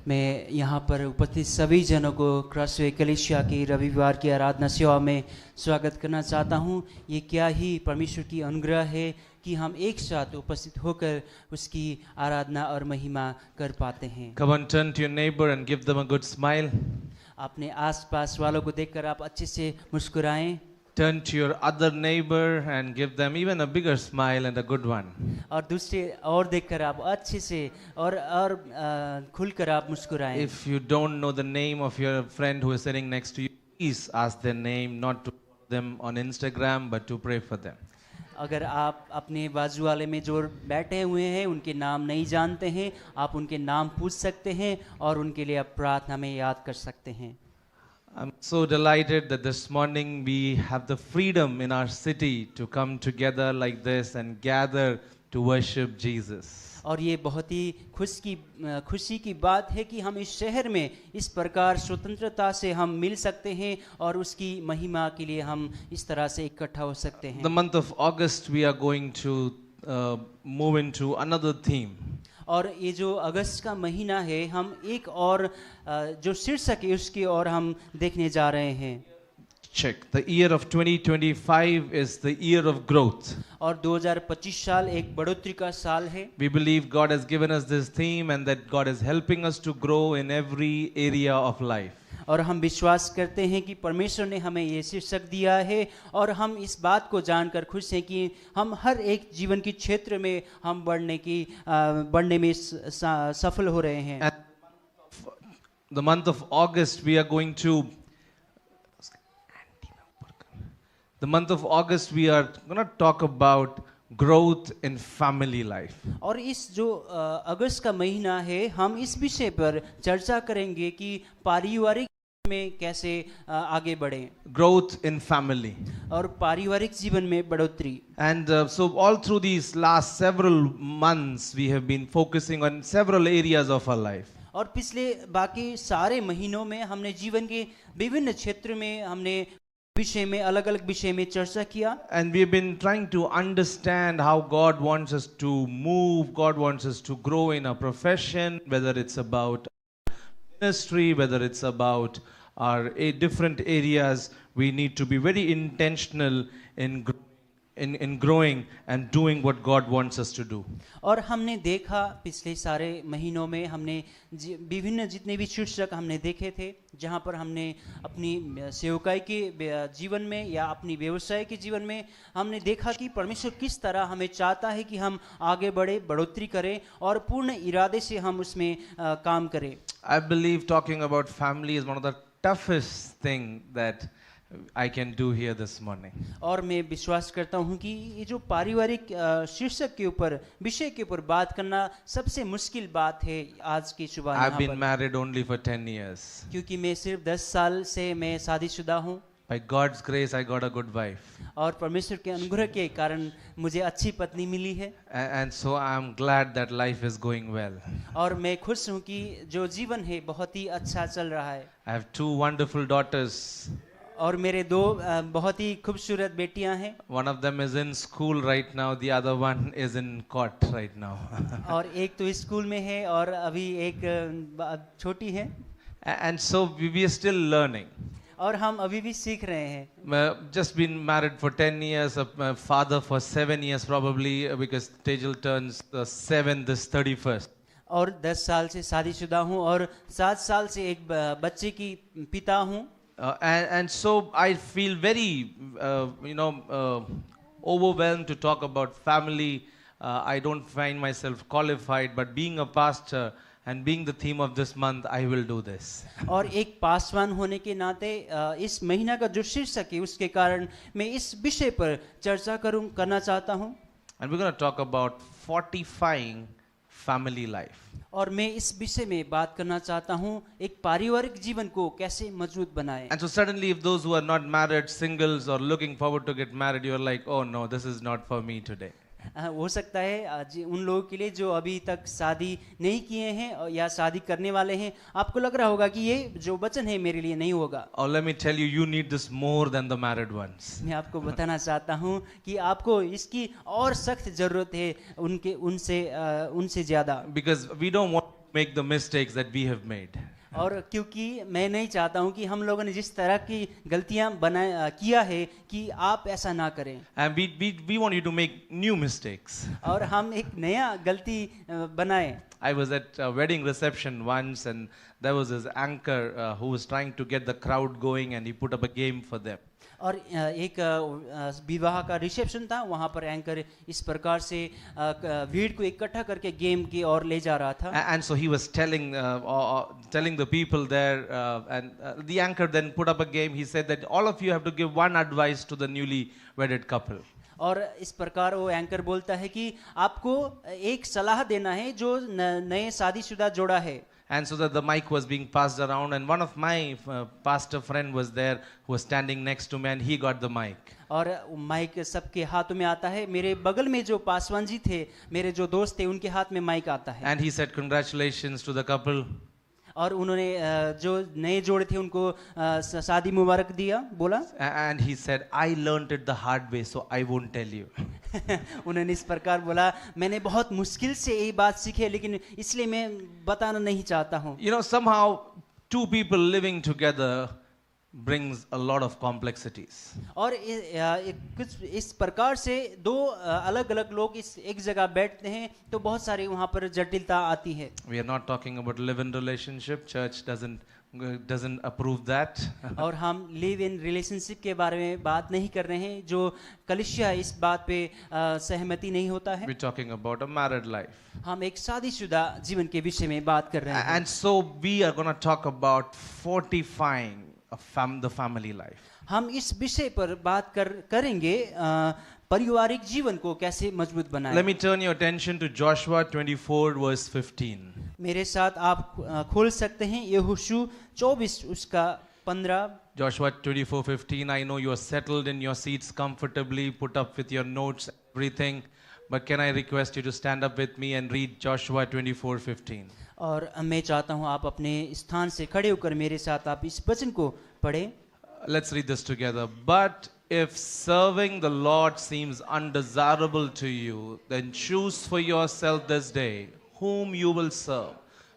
मैं यहाँ पर उपस्थित सभी जनों को क्रॉसवे कलीसिया की रविवार की आराधना सेवा में स्वागत करना चाहता हूँ। ये क्या ही परमेश्वर की अनुग्रह है कि हम एक साथ उपस्थित होकर उसकी आराधना और महिमा कर पाते हैं। Come on, turn to your neighbor and give them a good smile. अपने आसपास वालों को देखकर आप अच्छे से मुस्कुराएं Turn to your other neighbor and give them even a bigger smile and a good one. और दूसरे और देखकर आप अच्छे से और खुलकर आप मुस्कुराएं। If you don't know the name of your friend who is sitting next to you, please ask their name, not to follow them on Instagram, but to pray for them. अगर आप अपने बाजू वाले में जो बैठे हुए हैं उनके नाम नहीं जानते हैं, आप उनके नाम पूछ सकते हैं और उनके लिए आप प्रार्थना में याद कर सकते हैं। I'm so delighted that this morning we have the freedom in our city to come together like this and gather to worship Jesus. और ये बहुत ही खुशी की बात है कि हम इस शहर में इस प्रकार स्वतंत्रता से हम मिल सकते हैं और उसकी महिमा के लिए हम इस तरह से इकट्ठा हो सकते हैं। The month of August we are going to move into another theme. और ये जो अगस्त का महीना है हम एक और जो शीर्षक है उसकी ओर हम देखने जा रहे हैं। Check. The year of 2025 is the year of growth. और 2025 साल एक बढ़ोतरी का साल है। We believe God has given us this theme and that God is helping us to grow in every area of life. और हम विश्वास करते हैं कि परमेश्वर ने हमें ये शीर्षक दिया है और हम इस बात को जानकर खुश हैं कि हम हर एक जीवन के क्षेत्र में हम बढ़ने में सफल हो रहे हैं। The month of August we are going to talk about growth in family life. और इस जो अगस्त का महीना है हम इस विषय पर चर्चा करेंगे कि पारिवारिक में कैसे आगे बढ़ें। Growth in family. और पारिवारिक जीवन में बढ़ोतरी। And so all through these last several months we have been focusing on several areas of our life. और पिछले बाकी सारे महीनों में हमने जीवन के विभिन्न क्षेत्र में हमने विषय में अलग-अलग विषय में चर्चा किया। And we've been trying to understand how God wants us to move, God wants us to grow in our profession, whether it's about ministry, whether it's about our different areas. We need to be very intentional in growing and doing what God wants us to do. और हमने देखा पिछले सारे महीनों में हमने विभिन्न जितने भी शीर्षक हमने देखे थे जहाँ पर हमने अपनी सेवकाई के जीवन में या अपनी व्यवसाय के जीवन में हमने देखा कि परमेश्वर किस तरह हमें चाहता है कि हम आगे बढ़े, बढ़ोतरी करें और पूर्ण इरादे से हम उसमें काम करें। I believe talking about family is one of the toughest thing that I can do here this morning. और मैं विश्वास करता हूँ कि ये जो पारिवारिक शीर्षक के ऊपर विषय के ऊपर बात करना सबसे मुश्किल बात है आज की सुबह यहाँ I've been married only for 10 years. क्योंकि मैं सिर्फ 10 साल से मैं शादीशुदा हूँ। By God's grace I got a good wife. और परमेश्वर के अनुग्रह के कारण मुझे अच्छी पत्नी मिली है। And so I'm glad that life is going well. और मैं खुश हूँ कि जो जीवन है बहुत ही अच्छा चल रहा है। I have two wonderful daughters. और मेरे दो बहुत ही खूबसूरत बेटियां हैं। One of them is in school right now, the other one is in court right now. और एक तो स्कूल में है और अभी एक छोटी है। And so we are still learning. और हम अभी भी सीख रहे हैं। Just been married for 10 years, a father for 7 years probably, because Tejal turns 7 this 31st. और 10 साल से शादीशुदा हूँ और 7 साल से एक बच्चे की पिता हूँ। And so I feel very, overwhelmed to talk about family. I don't find myself qualified, but being a pastor and being the theme of this month, I will do this. और एक पासवान होने के नाते इस महीना का जो शीर्षक है उसके कारण मैं इस विषय पर चर्चा करना चाहता हूँ। And we're going to talk about fortifying family life. और मैं इस विषय में बात करना चाहता हूँ एक पारिवारिक जीवन को कैसे मजबूत बनाएं। And so suddenly if those who are not married, singles or looking forward to get married, you are like, oh no, this is not for me today. हो सकता है उन लोगों के लिए जो अभी तक शादी नहीं किए हैं या शादी करने वाले हैं आपको लग रहा होगा कि ये जो वचन है मेरे लिए नहीं होगा। Or let me tell you, you need this more than the married ones. मैं आपको बताना चाहता हूँ कि आपको इसकी और सख्त जरूरत है उनसे ज़्यादा। Because we don't want make the mistakes that we have made. और क्योंकि मैं नहीं चाहता हूं कि हम लोगों ने जिस तरह की गलतियां किया है कि आप ऐसा ना करें, And we want you to make new mistakes. और हम एक नया गलती बनाएं. I was at a wedding reception once, and there was this anchor who was trying to get the crowd going, and he put up a game for them. और एक विवाह का रिसेप्शन था, वहाँ पर एंकर इस प्रकार से भीड़ को इकट्ठा करके गेम की ओर ले जा रहा था. And so he was telling the people there, and the anchor then put up a game. He said that all of you have to give one advice to the newly wedded couple. और इस प्रकार वो anchor बोलता है कि आपको एक सलाह देना है जो नए शादीशुदा जोड़ा है. And so that the mic was being passed around, and one of my pastor friend was there who was standing next to me, and he got the mic. और माइक सबके हाथों में आता है. मेरे बगल में जो पासवान जी थे, मेरे जो दोस्त थे, उनके हाथ में माइक आता है. And he said, "Congratulations to the couple." और उन्होंने जो नए जोड़े थे उनको शादी मुबारक दिया, बोला. And he said, "I learned it the hard way, so I won't tell you." उन्होंने इस प्रकार बोला, मैंने बहुत मुश्किल से ये बात सीखी है, लेकिन इसलिए मैं बताना नहीं चाहता हूँ. You know, somehow two people living together brings a lot of complexities. और कुछ इस प्रकार से दो अलग अलग लोग इस एक जगह बैठते हैं तो बहुत सारी वहाँ पर जटिलता आती है. We are not talking about live-in relationship. Church doesn't approve that. और हम लिव इन रिलेशनशिप के बारे में बात नहीं कर रहे हैं, जो कलीसिया इस बात पे सहमति नहीं होता है. We're talking about a married life. हम एक शादीशुदा जीवन के विषय में बात कर रहे हैं. And so we are going to talk about fortifying the family life. हम इस विषय पर बात करेंगे पारिवारिक जीवन को कैसे मजबूत बनाएं. Let me turn your attention to Joshua 24 verse 15. मेरे साथ आप खोल सकते हैं यहोशू 24 उसका 15. Joshua 24:15. I know you are settled in your seats comfortably, put up with your notes, everything. But can I request you to stand up with me and read Joshua 24:15? और मैं चाहता हूं आप अपने स्थान से खड़े होकर मेरे साथ आप इस वचन को पढ़ें. Let's read this together. But if serving the Lord seems undesirable to you, then choose for yourself this day whom you will serve,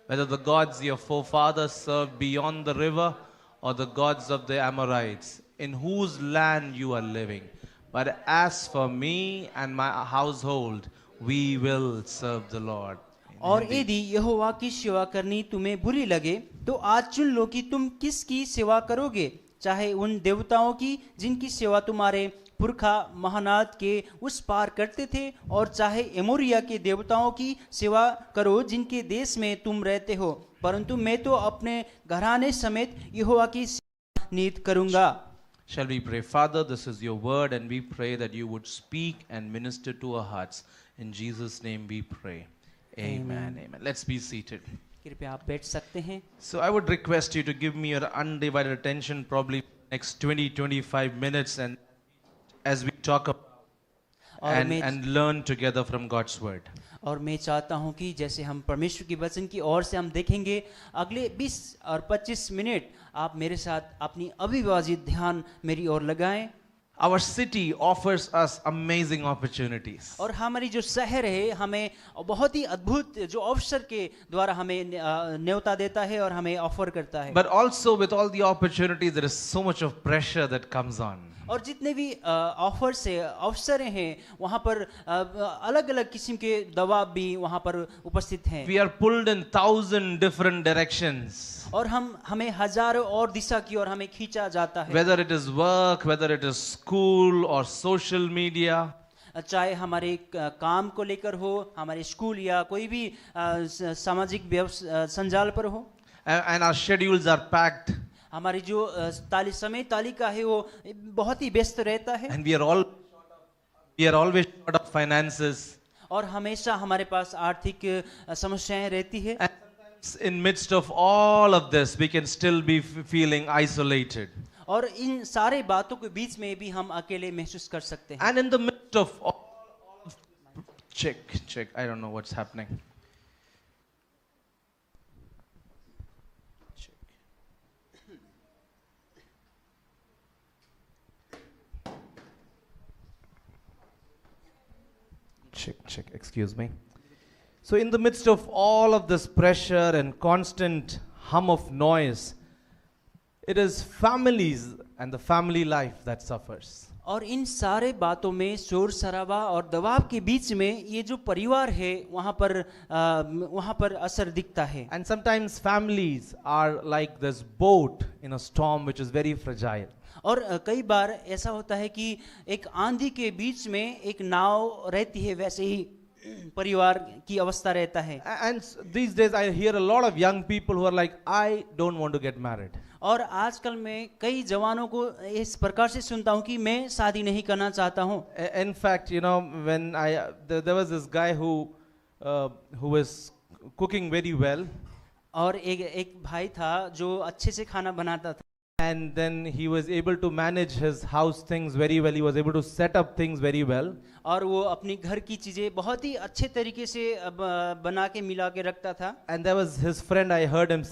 whether the gods your forefathers served beyond the river or the gods of the Amorites, in whose land you are living. But as for me and my household, we will serve the Lord. और यदि यहोवा की सेवा करनी तुम्हें बुरी लगे तो आज चुन लो कि तुम किसकी सेवा करोगे, चाहे उन देवताओं की जिनकी सेवा तुम्हारे पुरखा महानाद के उस पार करते थे, और चाहे एमोरिया के देवताओं की सेवा करो जिनके देश में तुम रहते हो, परंतु मैं तो अपने घराने समेत यहोवा की सेवा नित करूंगा. Shall we pray? Father, this is your word, and we pray that you would speak and minister to our hearts. In Jesus' name we pray. Amen. Amen. Let's be seated. कृपया आप बैठ सकते हैं. So I would request you to give me your undivided attention, probably next 20-25 minutes, and as we talk about and learn together from God's word. और मैं चाहता हूं कि जैसे हम परमेश्वर की वचन की ओर से हम देखेंगे अगले 20 और 25 मिनट आप मेरे साथ अपनी अविभाजित ध्यान मेरी ओर लगाएं. Our city offers us amazing opportunities. और हमारी जो शहर है हमें बहुत ही अद्भुत जो अवसर के द्वारा हमें न्योता देता है और हमें ऑफर करता है. But also with all the opportunities, there is so much of pressure that comes on. और जितने भी ऑफर से अवसर हैं वहाँ पर अलग अलग किस्म के दबाव भी वहाँ पर उपस्थित हैं. We are pulled in 1,000 different directions. और हमें हजारों और दिशा की ओर हमें खींचा जाता है. Whether it is work, whether it is school or social media. चाहे हमारे काम को लेकर हो, हमारे स्कूल या कोई भी सामाजिक संजाल पर हो. And our schedules are packed. हमारी जो समय तालिका है वो बहुत ही व्यस्त रहता है. And we are always short of finances. और हमेशा हमारे पास आर्थिक समस्याएं रहती है. In midst of all of this, we can still be feeling isolated. और इन सारे बातों के बीच में भी हम अकेले महसूस कर सकते हैं. And in the midst of all check, I don't know what's happening. Check, excuse me. So, in the midst of all of this pressure and constant hum of noise, it is families and the family life that suffers. और इन सारे बातों में शोर शराबा और दबाव के बीच में ये जो परिवार है वहाँ पर असर दिखता है. And sometimes families are like this boat in a storm which is very fragile. और कई बार ऐसा होता है कि एक आंधी के बीच में एक नाव रहती है, वैसे ही परिवार की अवस्था रहता है. And these days I hear a lot of young people who are like, I don't want to get married. और आजकल मैं कई जवानों को इस प्रकार से सुनता हूँ कि मैं शादी नहीं करना चाहता हूँ. In fact, you know, when there was this guy who was cooking very well, और एक भाई था जो अच्छे से खाना बनाता था. and then he was able to manage his house things very well. He was able to set up things very well. और वो अपनी घर की चीजें बहुत ही अच्छे तरीके से बना के मिला के रखता था. And there was his friend, I heard him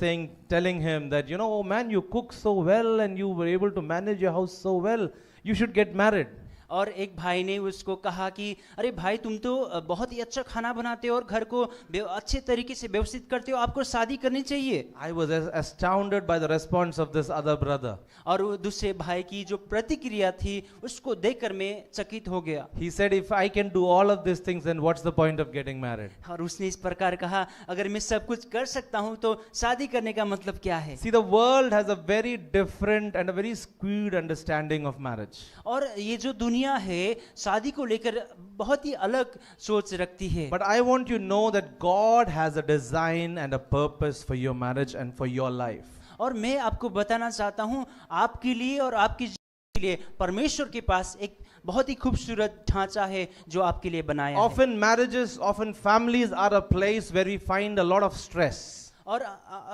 telling him that, you know, oh man, you cook so well and you were able to manage your house so well. You should get married. और एक भाई ने उसको कहा कि अरे भाई, तुम तो बहुत ही अच्छा खाना बनाते हो और घर को अच्छे तरीके से व्यवस्थित करते हो, आपको शादी करनी चाहिए. I was astounded by the response of this other brother. और वो दूसरे भाई की जो प्रतिक्रिया थी उसको देखकर मैं चकित हो गया. He said, if I can do all of these things, then what's the point of getting married? और उसने इस प्रकार कहा, अगर मैं सब कुछ कर सकता हूँ तो शादी करने का मतलब क्या है. See, the world has a very different and a very skewed understanding of marriage. और ये जो दुनिया है शादी को लेकर बहुत ही अलग सोच रखती है. But I want you to know that God has a design and a purpose for your marriage and for your life. और मैं आपको बताना चाहता हूँ, आपके लिए और आपकी जीवन के लिए परमेश्वर के पास एक बहुत ही खूबसूरत ढांचा है जो आपके लिए बनाया है. Often marriages, often families are a place where we find a lot of stress. और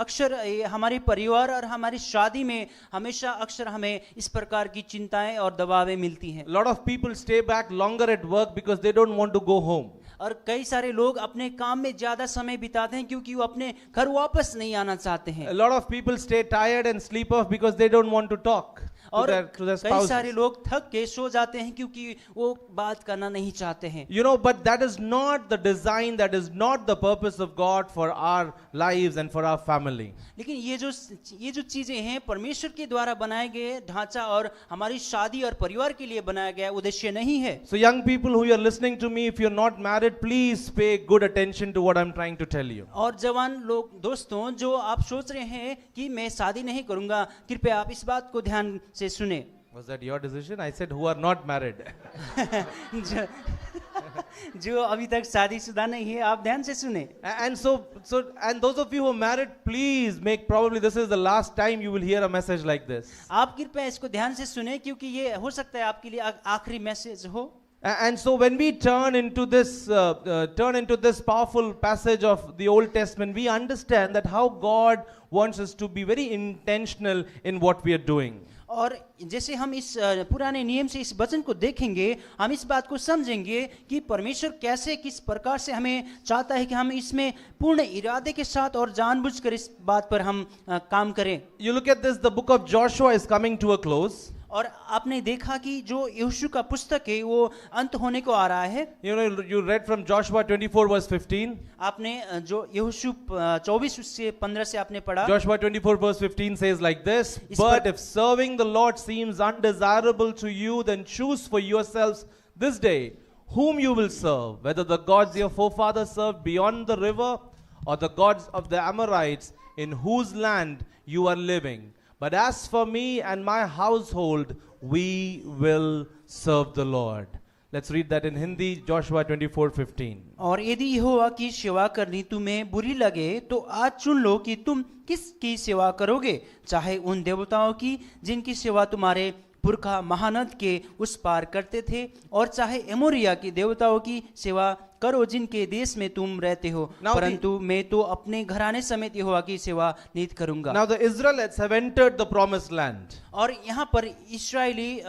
अक्सर हमारे परिवार और हमारी शादी में हमेशा अक्सर हमें इस प्रकार की चिंताएं और दबावें मिलती हैं. A lot of people stay back longer at work because they don't want to go home. और कई सारे लोग अपने काम में ज्यादा समय बिताते हैं क्योंकि वो अपने घर वापस नहीं आना चाहते हैं. A lot of people stay tired and sleep off because they don't want to talk और to their कई सारे spouses. लोग थक के सो जाते हैं क्योंकि वो बात करना नहीं चाहते हैं. You know, but that is not the design, that is not the purpose of God for our lives and for our family. लेकिन ये जो चीजें हैं परमेश्वर के द्वारा बनाए गए ढांचा और हमारी शादी और परिवार के लिए बनाया गया उद्देश्य नहीं है. So young people who are listening to me, if you're not married, please pay good attention to what I'm trying to tell you. और जवान लोग दोस्तों जो आप सोच रहे हैं कि मैं शादी नहीं करूंगा, कृपया आप इस बात को ध्यान से सुने. Was that your decision? I said who are not married. जो अभी तक शादीशुदा नहीं है, आप ध्यान से सुने. And and those of you who are married, please probably this is the last time you will hear a message like this. आप कृपया इसको ध्यान से सुने क्योंकि ये हो सकता है आपके लिए आखिरी मैसेज हो. And so when we turn into this powerful passage of the Old Testament, we understand that how God wants us to be very intentional in what we are doing. और जैसे हम इस पुराने नियम से इस वचन को देखेंगे, हम इस बात को समझेंगे कि परमेश्वर कैसे किस प्रकार से हमें चाहता है कि हम इसमें पूर्ण इरादे के साथ और जानबूझकर इस बात पर हम काम करें. You look at this, the book of Joshua is coming to a close. और आपने देखा कि जो यहोशू का पुस्तक है वो अंत होने को आ रहा है. You know, you read from Joshua 24 verse 15. आपने जो यहोशू 24 से 15 से आपने पढ़ा. Joshua 24 verse 15 says like this, but if serving the Lord seems undesirable to you, then choose for yourselves this day whom you will serve, whether the gods your forefathers served beyond the river or the gods of the Amorites in whose land you are living. But as for me and my household, we will serve the Lord. Let's read that in Hindi, Joshua 24:15. और यदि यहोवा की सेवा करनी तुम्हें बुरी लगे तो आज चुन लो कि तुम किसकी सेवा करोगे, चाहे उन देवताओं की जिनकी सेवा तुम्हारे पुरखा महानद के उस पार करते थे, और चाहे एमोरिया की देवताओं की सेवा करो जिनके देश में तुम रहते हो, परंतु मैं तो अपने घराने समेत यहोवा की सेवा नित करूंगा. Now the Israelites have entered the promised land. और यहाँ पर इस्राएली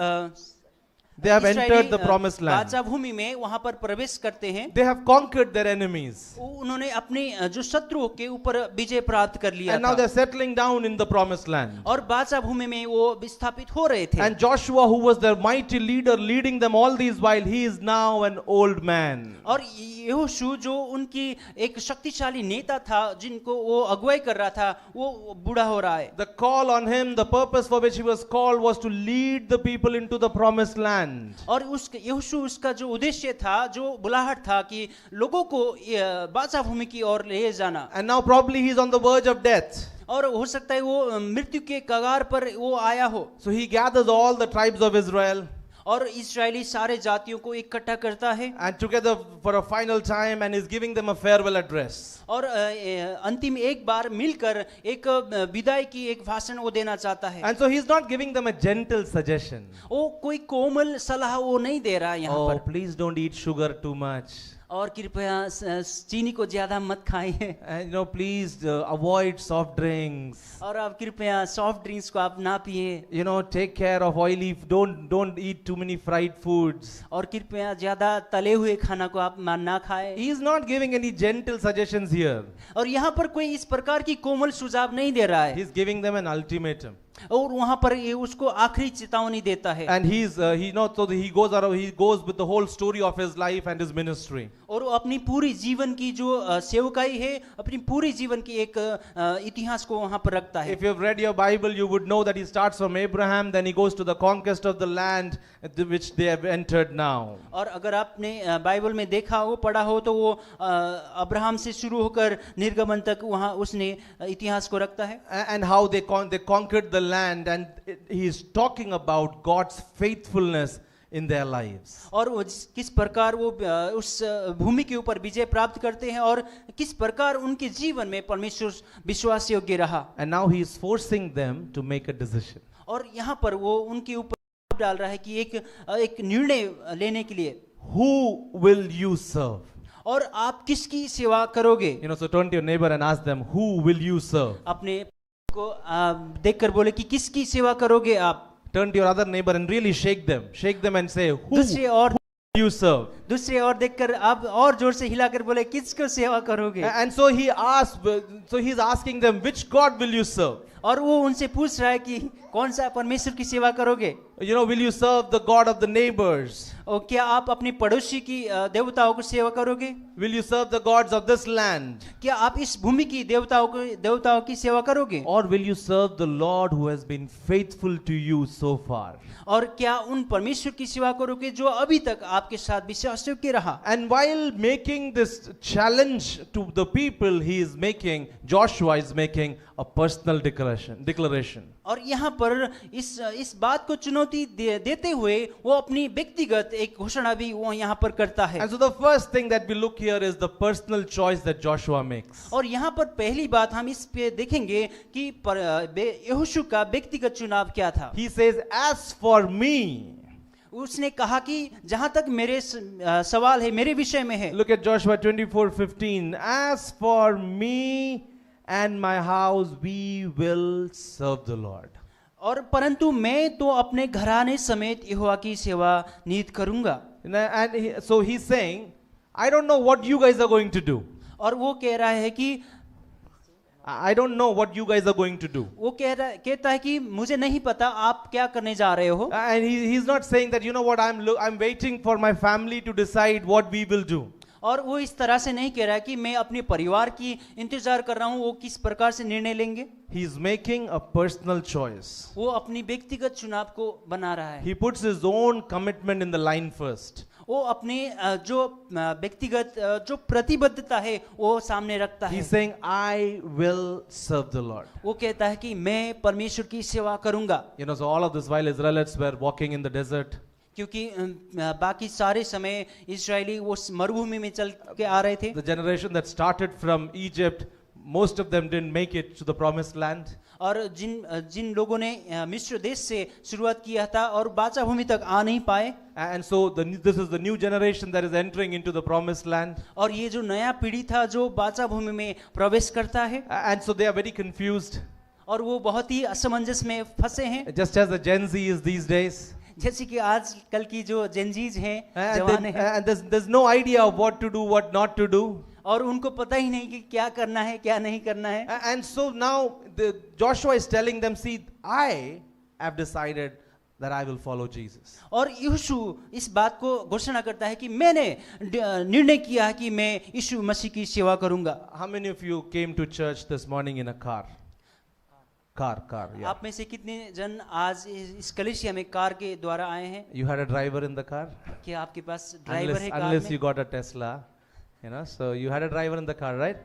They have Israeli, entered the promised land. बाचा भूमि में वहां पर प्रवेश करते हैं। They have conquered their enemies. उन्होंने अपने जो शत्रुओं के ऊपर विजय प्राप्त कर लिया And now था they're settling down in the promised land. और बाचा भूमि में वो विस्थापित हो रहे थे। And Joshua, who was their mighty leader, leading them all these while, he is now an old man. और यहोशू जो उनकी एक शक्तिशाली नेता था, जिनको वो अगुवाई कर रहा था, वो बूढ़ा हो रहा है। The call on him, the purpose for which he was called was to lead the people into the promised land. और उस यहोशू उसका जो उद्देश्य था, जो बुलाहट था कि लोगों को बाचा भूमि की ओर ले जाना। And now probably he's on the verge of death. और हो सकता है वो मृत्यु के कगार पर वो आया हो। So he gathers all the tribes of Israel और इस्राएली सारे जातियों को इकट्ठा करता है and together for a final time and is giving them a farewell address. और अंतिम एक बार मिलकर एक विदाई की एक भाषण वो देना चाहता है। And so he's not giving them a gentle suggestion. वो कोई कोमल सलाह वो नहीं दे रहा यहाँ Oh, पर। please don't eat sugar too much. और कृपया चीनी को ज्यादा मत खाइए। And please avoid soft drinks. और आप कृपया सॉफ्ट ड्रिंक्स को आप ना पिए। Take care of oily. Don't eat too many fried foods. और कृपया ज्यादा तले हुए खाना को आप ना खाएं। He is not giving any gentle suggestions here. और यहाँ पर कोई इस प्रकार की कोमल सुझाव नहीं दे रहा है। He is giving them an ultimatum. और वहां पर ये उसको आखिरी चेतावनी देता है। And he goes around, he goes with the whole story of his life and his ministry. और वो अपनी पूरी जीवन की जो सेवकाई है, अपनी पूरी जीवन की एक इतिहास को वहां पर रखता है। If you have read your Bible, you would know that he starts from Abraham, then he goes to the conquest of the land which they have entered now. और अगर आपने बाइबल में देखा हो, पढ़ा हो, तो वो अब्राहम से शुरू होकर निर्गमन तक वहां उसने इतिहास को रखता है। And how they conquered the land, and he is talking about God's faithfulness in their lives. और वो किस प्रकार वो उस भूमि के ऊपर विजय प्राप्त करते हैं और किस प्रकार उनके जीवन में परमेश्वर विश्वास योग्य रहा। And now he is forcing them to make a decision. और यहाँ पर वो उनके ऊपर डाल रहा है कि एक निर्णय लेने के लिए, Who will you serve? और आप किसकी सेवा करोगे। So turn to your neighbor and ask them, who will you serve? अपने को देखकर बोले कि किसकी सेवा करोगे आप। Turn to your other neighbor and really shake them and say, who दूसरे और will you serve? दूसरे और देखकर आप और जोर से हिलाकर बोले किसको सेवा करोगे। And so he's asking them, which God will you serve? और वो उनसे पूछ रहा है कि कौन सा परमेश्वर की सेवा करोगे। Will you serve the God of the neighbors? और क्या आप अपनी पड़ोसी की देवताओं को सेवा करोगे। Will you serve the gods of this land? क्या आप इस भूमि की देवताओं की सेवा करोगे। Or will you serve the Lord who has been faithful to you so far? और क्या उन परमेश्वर की सेवा करोगे जो अभी तक आपके साथ विश्वासयोग्य रहा। And while making this challenge to the people, Joshua is making a personal declaration. और यहाँ पर इस बात को चुनौती देते हुए वो अपनी व्यक्तिगत एक घोषणा भी वो यहाँ पर करता है। And so the first thing that we look here is the personal choice that Joshua makes. और यहाँ पर पहली बात हम इस पे देखेंगे कि यहोशू का व्यक्तिगत चुनाव क्या था। He says, as for me. उसने कहा कि जहां तक मेरे सवाल है, मेरे विषय में है। Look at Joshua 24:15. As for me and my house, we will serve the Lord. और परंतु मैं तो अपने घराने समेत यहोवा की सेवा नित करूंगा। And so he's saying, I don't know what you guys are going to do. और वो कह रहा है कि I don't know what you guys are going to do. वो कहता है कि मुझे नहीं पता आप क्या करने जा रहे हो। And he's not saying that, I'm waiting for my family to decide what we will do. और वो इस तरह से नहीं कह रहा है कि मैं अपने परिवार की इंतजार कर रहा हूँ वो किस प्रकार से निर्णय लेंगे। He is making a personal choice. वो अपनी व्यक्तिगत चुनाव को बना रहा है। He puts his own commitment in the line first. वो अपने जो व्यक्तिगत जो प्रतिबद्धता है वो सामने रखता है। He's saying, I will serve the Lord. वो कहता है कि मैं परमेश्वर की सेवा करूंगा। So all of this while Israelites were walking in the desert. क्योंकि बाकी सारे समय इस्राएली वो मरुभूमि में चल के आ रहे थे। The generation that started from Egypt, most of them didn't make it to the promised land. और जिन लोगों ने मिस्र देश से शुरुआत किया था और बाचा भूमि तक आ नहीं पाए। And so this is the new generation that is entering into the promised land. और ये जो नया पीढ़ी था जो बाचा भूमि में प्रवेश करता है। And so they are very confused. और वो बहुत ही असमंजस में फंसे हैं। Just as the Gen Z is these days. जैसे कि आजकल की जो जेनजीज हैं, And, जवान हैं, and there's no idea of what to do, what not to do. और उनको पता ही नहीं कि क्या करना है क्या नहीं करना है। And so now Joshua is telling them, see, I have decided that I will follow Jesus. और यीशु इस बात को घोषणा करता है कि मैंने निर्णय किया है कि मैं यीशु मसीह की सेवा करूंगा। How many of you came to church this morning in a car? Car, yeah. आप में से कितने जन आज इस कलीसिया में कार के द्वारा आए हैं? You had a driver in the car? क्या आपके पास ड्राइवर है कार Unless में? you got a Tesla, so you had a driver in the car, right?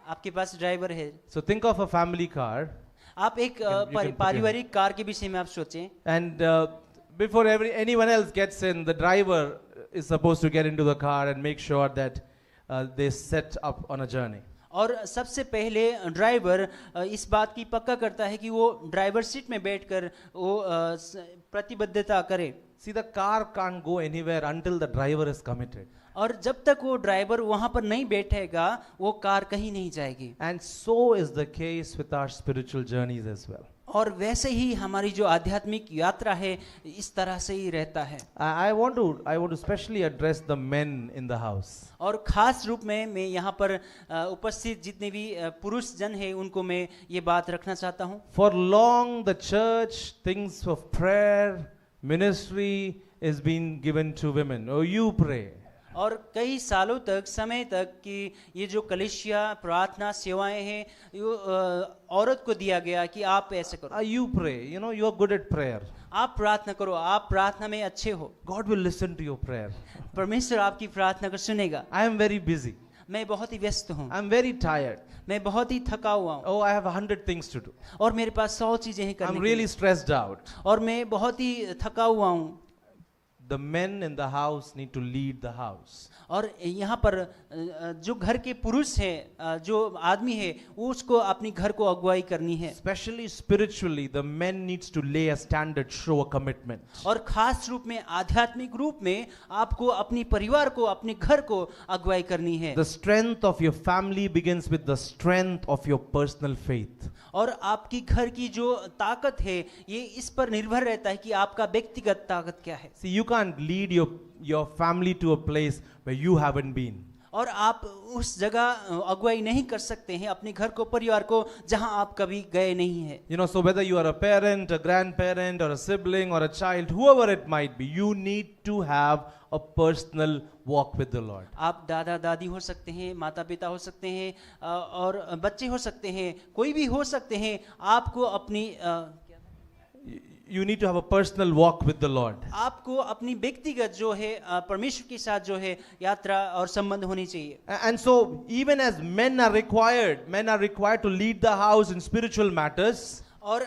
आपके पास ड्राइवर है। So think of a family car, आप एक you can put पारिवारिक car के विषय में आप सोचें, and before anyone else gets in, the driver is supposed to get into the car and make sure that they set up on a journey. और सबसे पहले ड्राइवर इस बात की पक्का करता है कि वो ड्राइवर सीट में बैठकर वो प्रतिबद्धता करे। See, the car can't go anywhere until the driver is committed. और जब तक वो ड्राइवर वहां पर नहीं बैठेगा वो कार कहीं नहीं जाएगी। And so is the case with our spiritual journeys as well. और वैसे ही हमारी जो आध्यात्मिक यात्रा है इस तरह से ही रहता है। I want to especially address the men in the house. और खास रूप में मैं यहाँ पर उपस्थित जितने भी पुरुष जन हैं उनको मैं ये बात रखना चाहता हूँ। For long the church things of prayer, ministry is being given to women. Oh, you pray. और कई सालों तक समय तक कि ये जो कलीसिया प्रार्थना सेवाएं हैं ये औरत को दिया गया कि आप ऐसे करो। You pray. You are good at prayer. आप प्रार्थना करो, आप प्रार्थना में अच्छे हो, God will listen to your prayer. परमेश्वर आपकी प्रार्थना को सुनेगा। I am very busy. मैं बहुत ही व्यस्त हूँ, I'm very tired. मैं बहुत ही थका हुआ हूँ, Oh, I have 100 things to do. और मेरे पास 100 चीजें हैं करने I'm के really लिए, stressed out. और मैं बहुत ही थका हुआ हूँ। The men in the house need to lead the house. और यहाँ पर जो घर के पुरुष हैं, जो आदमी है वो उसको अपनी घर को अगुवाई करनी है। Especially spiritually, the men needs to lay a standard, show a commitment. और खास रूप में आध्यात्मिक रूप में आपको अपनी परिवार को, अपने घर को अगुवाई करनी है। The strength of your family begins with the strength of your personal faith. और आपकी घर की जो ताकत है ये इस पर निर्भर रहता है कि आपका व्यक्तिगत ताकत क्या है। See, you can't lead your family to a place where you haven't been. और आप उस जगह अगुवाई नहीं कर सकते हैं अपने घर को, परिवार को, जहां आप कभी गए नहीं हैं। So whether you are a parent, a grandparent, or a sibling, or a child, whoever it might be, you need to have a personal walk with the Lord. आप दादा दादी हो सकते हैं, माता पिता हो सकते हैं, और बच्चे हो सकते हैं, कोई भी हो सकते हैं। आपको अपनी You need to have a personal walk with the Lord. आपको अपनी व्यक्तिगत जो है परमेश्वर के साथ जो है यात्रा और संबंध होनी चाहिए। And so even as men are required to lead the house in spiritual matters. और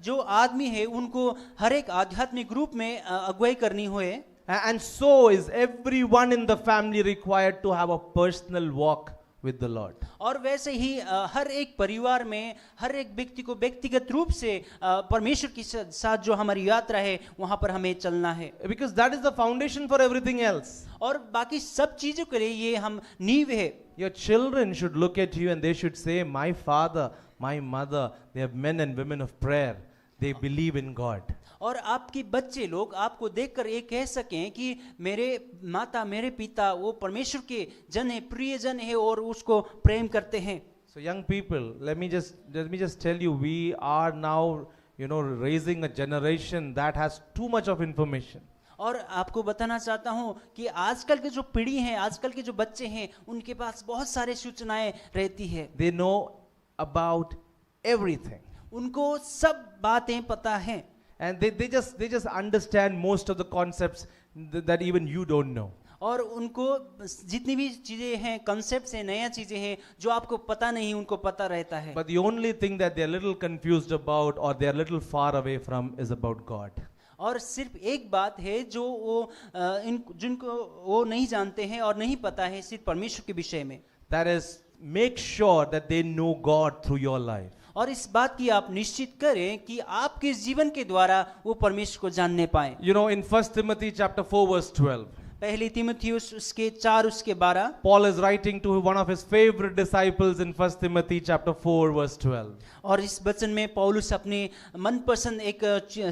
जो आदमी है उनको हर एक आध्यात्मिक रूप में अगुवाई करनी होए। And so is everyone in the family required to have a personal walk with the Lord. और वैसे ही हर एक परिवार में हर एक व्यक्ति को व्यक्तिगत रूप से परमेश्वर के साथ जो हमारी यात्रा है वहां पर हमें चलना है। Because that is the foundation for everything else. और बाकी सब चीजों के लिए ये हम नींव है। Your children should look at you and they should say, my father, my mother, they are men and women of prayer. They believe in God. और आपके बच्चे लोग आपको देखकर ये कह सकें कि मेरे माता, मेरे पिता वो परमेश्वर के जन है, प्रिय जन है और उसको प्रेम करते हैं। So young people, let me just tell you, we are now, raising a generation that has too much of information. और आपको बताना चाहता हूँ कि आजकल के जो पीढ़ी है, आजकल के जो बच्चे हैं, उनके पास बहुत सारे सूचनाएं रहती है। They know about everything. उनको सब बातें पता हैं। And they just understand most of the concepts that even you don't know. और उनको जितनी भी चीजें हैं, कॉन्सेप्ट्स हैं, नया चीजें हैं जो आपको पता नहीं उनको पता रहता है। But the only thing that they are little confused about or they are little far away from is about God. और सिर्फ एक बात है जो वो जिनको वो नहीं जानते हैं और नहीं पता है सिर्फ परमेश्वर के विषय में। That is, make sure that they know God through your life. और इस बात की आप निश्चित करें कि आपके जीवन के द्वारा वो परमेश्वर को जानने पाए। In 1 Timothy chapter 4 verse 12. पहली तीमुथियुस उसके 4 उसके 12। Paul is writing to one of his favorite disciples in 1 Timothy chapter 4 verse 12. और इस वचन में पौलुस अपने मनपसंद एक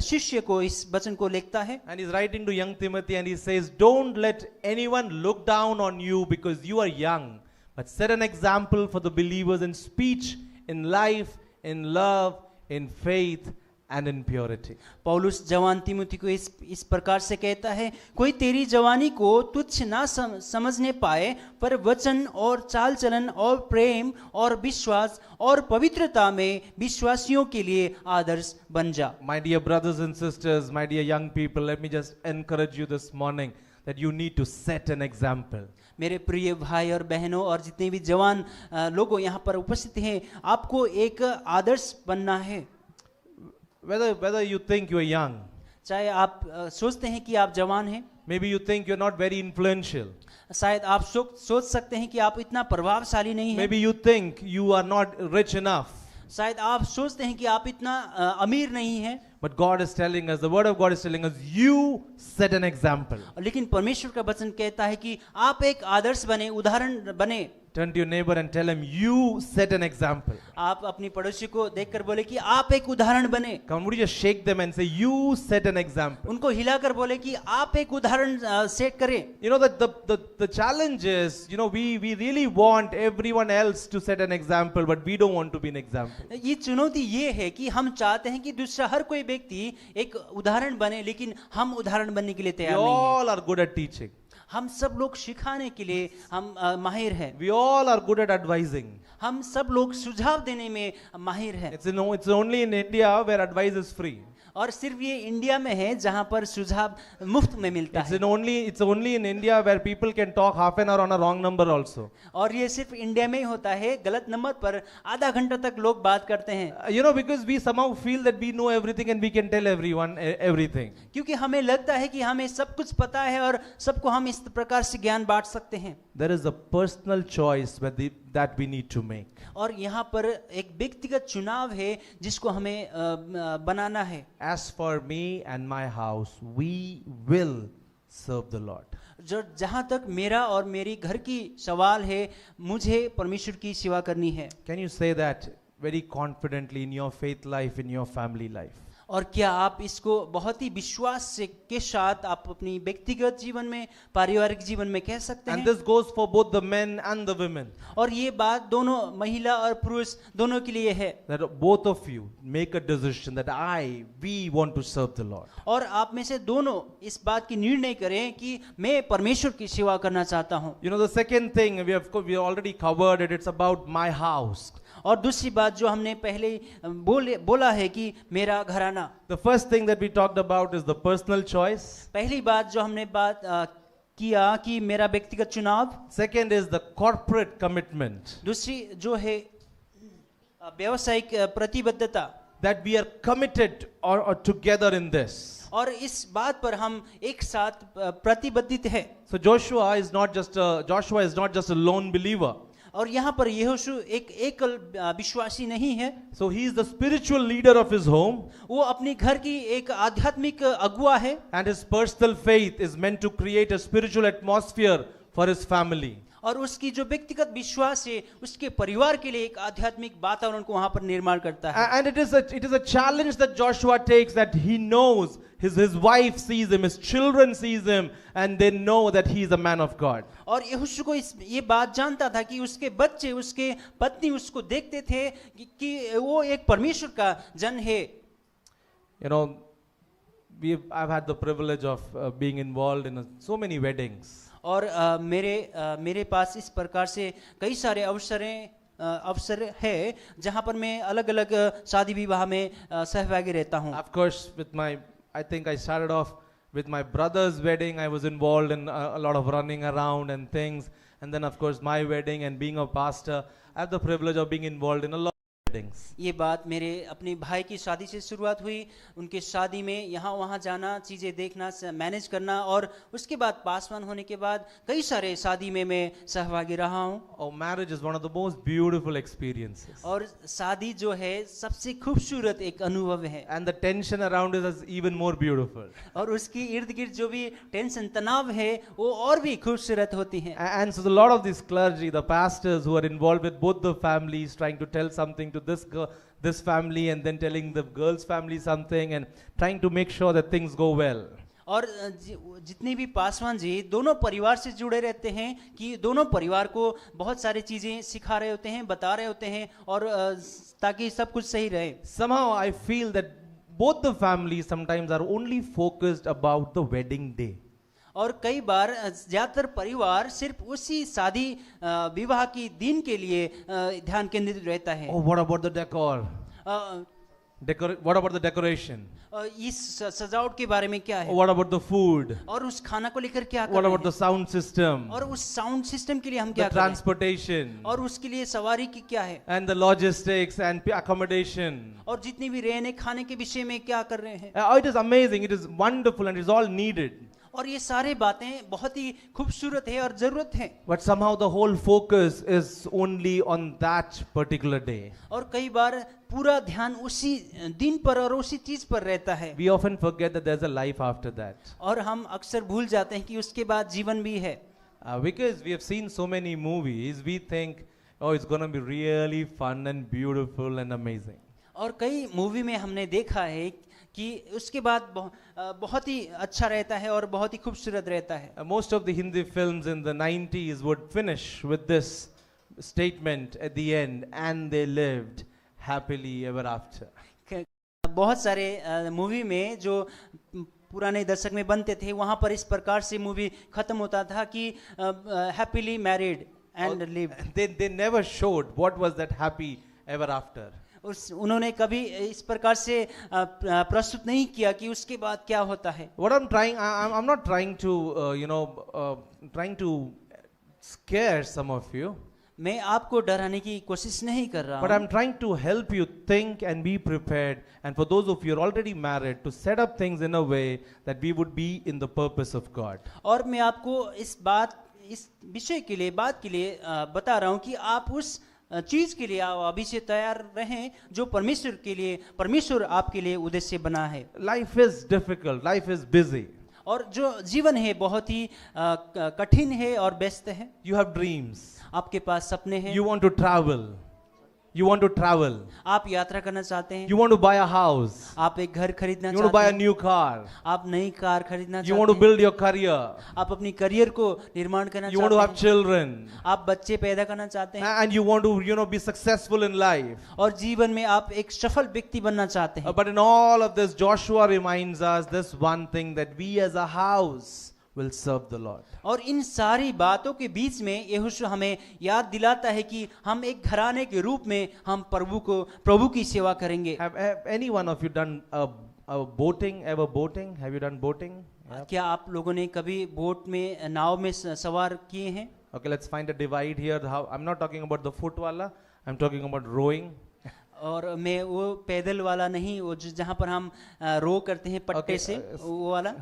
शिष्य को इस वचन को लिखता है। And he's writing to young Timothy and he says, don't let anyone look down on you because you are young, but set an example for the believers in speech, in life, in love, in faith and in purity. पौलुस जवान तीमुथी को इस प्रकार से कहता है, कोई तेरी जवानी को तुच्छ ना समझने पाए, पर वचन और चाल चलन और प्रेम और विश्वास और पवित्रता में विश्वासियों के लिए आदर्श बन जा। My dear brothers and sisters, my dear young people, let me just encourage you this morning that you need to set an example. मेरे प्रिय भाई और बहनों और जितने भी जवान लोगों यहाँ पर उपस्थित हैं, आपको एक आदर्श बनना है। Whether you think you are young, चाहे आप सोचते हैं कि आप जवान हैं, maybe you think you're not very influential, शायद आप सोच सकते हैं कि आप इतना प्रभावशाली नहीं हैं, maybe you think you are not rich enough, शायद आप सोचते हैं कि आप इतना अमीर नहीं हैं, but God is telling us, the word of God is telling us, you set an example. लेकिन परमेश्वर का वचन कहता है कि आप एक आदर्श बने, उदाहरण बने। Turn to your neighbor and tell him, you set an example. आप अपनी पड़ोसी को देखकर बोले कि आप एक उदाहरण बने। Come on, would you just shake them and say, you set an example? उनको हिलाकर बोले कि आप एक उदाहरण सेट करें। You know that the challenge is, we really want everyone else to set an example, but we don't want to be an example. ये चुनौती ये है कि हम चाहते हैं कि दूसरा हर कोई व्यक्ति एक उदाहरण बने, लेकिन हम उदाहरण बनने के लिए We तैयार नहीं हैं। all are good at teaching. हम सब लोग सिखाने के लिए हम माहिर हैं। We all are good at advising. हम सब लोग सुझाव देने में माहिर हैं। It's only in India where advice is free. और सिर्फ ये इंडिया में है जहां पर सुझाव मुफ्त में मिलता है। It's only in India where people can talk half an hour on a wrong number also. और ये सिर्फ इंडिया में ही होता है, गलत नंबर पर आधा घंटा तक लोग बात करते हैं। Because we somehow feel that we know everything and we can tell everyone everything. क्योंकि हमें लगता है कि हमें सब कुछ पता है और सबको हम इस प्रकार से ज्ञान बांट सकते हैं। There is a personal choice that we need to make. और यहाँ पर एक व्यक्तिगत चुनाव है जिसको हमें बनाना है। As for me and my house, we will serve the Lord. जो जहाँ तक मेरा और मेरी घर की सवाल है, मुझे परमेश्वर की सेवा करनी है। Can you say that very confidently in your faith life, in your family life? और क्या आप इसको बहुत ही विश्वास से के साथ आप अपनी व्यक्तिगत जीवन में, पारिवारिक जीवन में कह सकते हैं? And this goes for both the men and the women. और ये बात दोनों महिला और पुरुष दोनों के लिए है। That both of you make a decision that we want to serve the Lord. और आप में से दोनों इस बात की निर्णय करें कि मैं परमेश्वर की सेवा करना चाहता हूँ। The second thing we already covered it. It's about my house. और दूसरी बात जो हमने पहले बोला है कि मेरा घराना। The first thing that we talked about is the personal choice. पहली बात जो हमने बात किया कि मेरा व्यक्तिगत चुनाव। Second is the corporate commitment. दूसरी जो है व्यावसायिक प्रतिबद्धता। That we are committed or together in this. और इस बात पर हम एक साथ प्रतिबद्धित है। So Joshua is not just a lone believer. और यहाँ पर यहोशू एक एकल विश्वासी नहीं है। So he is the spiritual leader of his home. वो अपने घर की एक आध्यात्मिक अगुवा है। And his personal faith is meant to create a spiritual atmosphere for his family. और उसकी जो व्यक्तिगत विश्वास है उसके परिवार के लिए एक आध्यात्मिक वातावरण को वहां पर निर्माण करता है। And it is a challenge that Joshua takes, that he knows his wife sees him, his children sees him, and they know that he is a man of God. और यहोशू को ये बात जानता था कि उसके बच्चे, उसके पत्नी उसको देखते थे कि वो एक परमेश्वर का जन है। I've had the privilege of being involved in so many weddings. और मेरे पास इस प्रकार से कई सारे अवसर है जहां पर मैं अलग अलग शादी विवाह में सहभागी रहता हूं। Of course, I think I started off with my brother's wedding. I was involved in a lot of running around and things, and then of course my wedding, and being a pastor, I have the privilege of being involved in a lot weddings. ये बात मेरे अपने भाई की शादी से शुरुआत हुई। उनके शादी में यहाँ वहाँ जाना, चीज़ें देखना, मैनेज करना, और उसके बाद पासवान होने के बाद कई सारे शादी में मैं सहभागी रहा हूँ। Oh, marriage is one of the most beautiful experiences. और शादी जो है सबसे खूबसूरत एक अनुभव है, And the tension around it is even more beautiful. और उसकी इर्द गिर्द जो भी टेंशन तनाव है वो और भी खूबसूरत होती है। And so a lot of these clergy, the pastors who are involved with both the families, trying to tell something to this family and then telling the girl's family something and trying to make sure that things go well. और जितने भी पासवान जी दोनों परिवार से जुड़े रहते हैं कि दोनों परिवार को बहुत सारी चीज़ें सिखा रहे होते हैं, बता रहे होते हैं, और ताकि सब कुछ सही रहे। Somehow I feel that both the families sometimes are only focused about the wedding day. और कई बार ज़्यादातर परिवार सिर्फ उसी शादी विवाह की दिन के लिए ध्यान केंद्रित रहता है। Oh, what about the decor? What about the decoration? इस सजावट के बारे में क्या Oh, है, what about the food? और उस खाना को लेकर क्या कर What रहे about the हैं, sound system? और उस साउंड सिस्टम के लिए हम The क्या कर रहे हैं, transportation? और उसके लिए सवारी की क्या है, And the logistics and accommodation? और जितनी भी रहने खाने के विषय में क्या कर रहे हैं। Oh, it is amazing, it is wonderful, and it is all needed. और ये सारे बातें बहुत ही खूबसूरत है और जरूरत है, But somehow the whole focus is only on that particular day. और कई बार पूरा ध्यान उसी दिन पर और उसी चीज पर रहता है, We often forget that there's a life after that. और हम अक्सर भूल जाते हैं कि उसके बाद जीवन भी है। Because we have seen so many movies, we think, oh, it's going to be really fun and beautiful and amazing. और कई मूवी में हमने देखा है कि उसके बाद बहुत ही अच्छा रहता है और बहुत ही खूबसूरत रहता है। Most of the Hindi films in the 90s would finish with this statement at the end, and they lived happily ever after. बहुत सारे मूवी में जो पुराने दशक में बनते थे वहाँ पर इस प्रकार से मूवी खत्म होता था कि happily married and live. They never showed what was that happy ever after. उन्होंने कभी इस प्रकार से प्रस्तुत नहीं किया कि उसके बाद क्या होता है। What I'm not trying to, trying to scare some of you. मैं आपको डराने की कोशिश नहीं कर रहा But हूँ, I'm trying to help you think and be prepared, and for those of you who are already married, to set up things in a way that we would be in the purpose of God. और मैं आपको इस विषय के लिए बात के लिए बता रहा हूँ कि आप उस चीज के लिए आप अभी से तैयार रहें जो परमेश्वर आपके लिए उद्देश्य बना है। Life is difficult, life is busy. और जो जीवन है बहुत ही कठिन है और व्यस्त है। You have dreams. आपके पास सपने हैं, You want to travel. You want to travel. आप यात्रा करना चाहते हैं, You want to buy a house. आप एक घर खरीदना You want to buy चाहते a हैं, new car. आप नई कार खरीदना You want to चाहते हैं, build your career. आप अपनी करियर को निर्माण करना You want to have चाहते हैं, children. आप बच्चे पैदा करना चाहते हैं, And you want to, be successful in life. और जीवन में आप एक सफल व्यक्ति बनना चाहते हैं। But in all of this, Joshua reminds us this one thing, that we as a house will serve the Lord. और इन सारी बातों के बीच में यहोशू हमें याद दिलाता है कि हम एक घराने के रूप में हम प्रभु की सेवा करेंगे। Have any one of you done boating? Ever boating? Have you done boating? क्या आप लोगों ने कभी बोट में नाव में सवार किए हैं? Okay, let's find a divide here. I'm not talking about the foot wala. I'm talking about rowing. और मैं वो पैदल वाला नहीं, वो जहाँ पर हम रो करते हैं पट्टे Okay, से, वो वाला।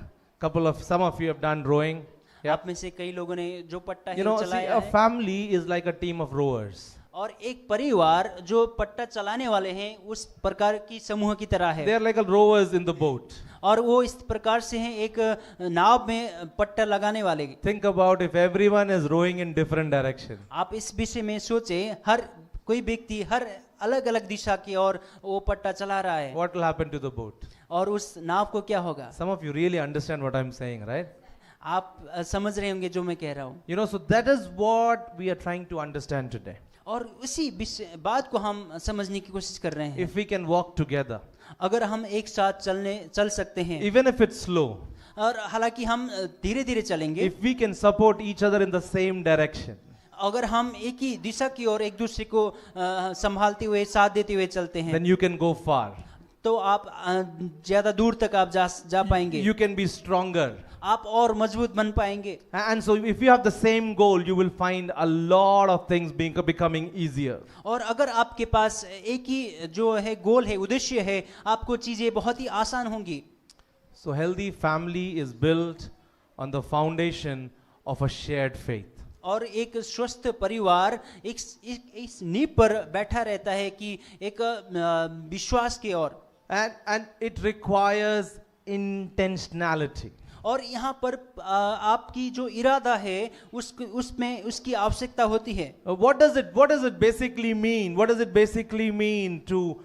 Some of you have done rowing. आप में से कई लोगों ने जो पट्टा है See, चलाया a है। family is like a team of rowers. और एक परिवार जो पट्टा चलाने वाले हैं उस प्रकार की समूह की तरह है, They are like a rowers in the boat. और वो इस प्रकार से हैं एक नाव में पट्टा लगाने वाले। Think about if everyone is rowing in different direction. आप इस विषय में सोचें, हर कोई व्यक्ति हर अलग अलग दिशा की ओर वो पट्टा चला रहा है, What will happen to the boat? और उस नाव को क्या होगा? Some of you really understand what I'm saying, right? आप समझ रहे होंगे जो मैं कह रहा हूँ। So that is what we are trying to understand today. और उसी बात को हम समझने की कोशिश कर रहे हैं। If we can walk together, अगर हम एक साथ चल सकते हैं, even if it's slow, और हालांकि हम धीरे धीरे चलेंगे, if we can support each other in the same direction, अगर हम एक ही दिशा की ओर एक दूसरे को संभालते हुए साथ देते हुए चलते हैं, then you can go far. तो आप ज्यादा दूर तक आप जा पाएंगे। You can be stronger. आप और मजबूत बन पाएंगे। And so if you have the same goal, you will find a lot of things becoming easier. और अगर आपके पास एक ही जो है गोल है, उद्देश्य है, आपको चीजें बहुत ही आसान होंगी। So healthy family is built on the foundation of a shared faith. और एक स्वस्थ परिवार इस नींव पर बैठा रहता है कि एक विश्वास की ओर। And it requires intentionality. और यहाँ पर आपकी जो इरादा है उसमें उसकी आवश्यकता होती है। What does it basically mean? What does it basically mean to